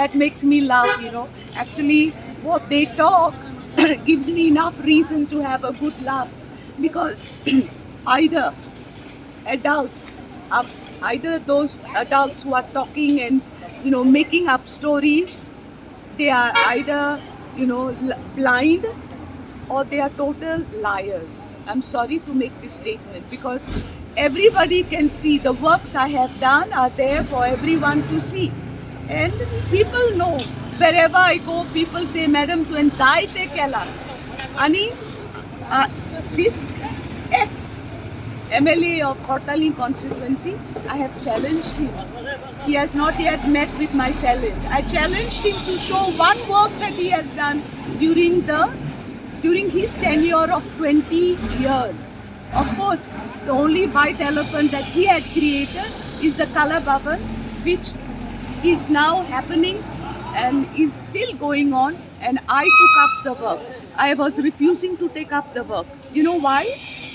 that makes me laugh, Actually, what they talk gives me enough reason to have a good laugh, because either adults, are, either those adults who are talking and making up stories, they are either blind, or they are total liars. I'm sorry to make this statement, because everybody can see the works I have done are there for everyone to see. And people know. Wherever I go, people say, Madam, tu anxiety kela. Ani, this ex-MLA of Kortaling constituency, I have challenged him. He has not yet met with my challenge. I challenged him to show one work that he has done during his tenure of 20 years. Of course, the only white elephant that he had created is the Kala Bhavan, which is now happening and is still going on, and I took up the work. I was refusing to take up the work. You know why?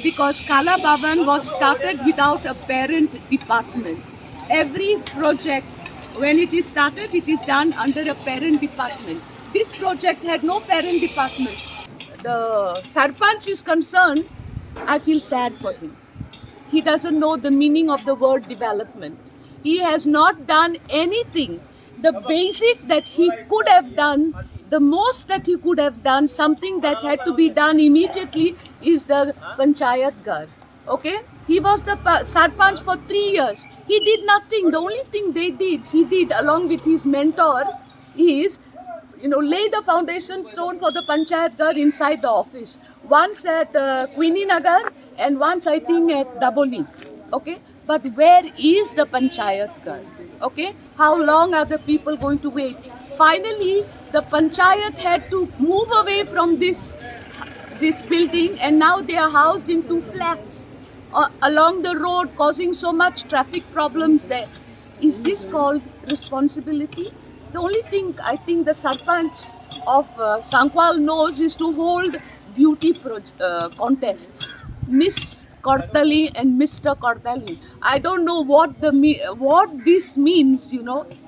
Because Kala Bhavan was started without a parent department. Every project, when it is started, it is done under a parent department. This project had no parent department. The Sarpanch is concerned, I feel sad for him. He doesn't know the meaning of the word development. He has not done anything. The basic that he could have done, the most that he could have done, something that had to be done immediately, is the Panchayat Ghar. Okay? He was the Sarpanch for 3 years. He did nothing. The only thing he did along with his mentor is lay the foundation stone for the Panchayat Ghar inside the office. Once at Queenie Nagar and once I think at Daboli. Okay? But where is the Panchayat Ghar? Okay? How long are the people going to wait? Finally, the Panchayat had to move away from this building, and now they are housed in 2 flats along the road, causing so much traffic problems there. Is this called responsibility? The only thing I think the Sarpanch of Sankwal knows is to hold beauty contests. Miss Kortaling and Mr. Kortaling. I don't know what this means,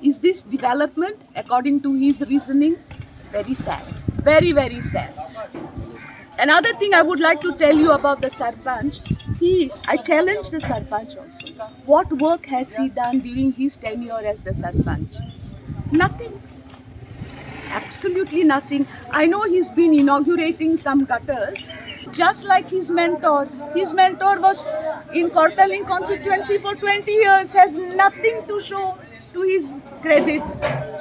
Is this development according to his reasoning? Very sad. Very, very sad. Another thing I would like to tell you about the Sarpanch, I challenged the Sarpanch also. What work has he done during his tenure as the Sarpanch? Nothing. Absolutely nothing. I know he's been inaugurating some gutters, just like his mentor. His mentor was in Kortaling constituency for 20 years, has nothing to show to his credit.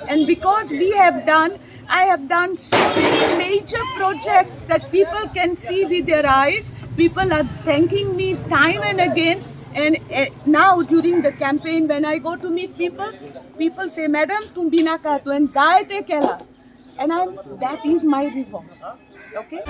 And because I have done so many major projects that people can see with their eyes. People are thanking me time and again. And now during the campaign, when I go to meet people, people say, Madam, tum bina ka tu anxiety kela. And that is my reward. Okay?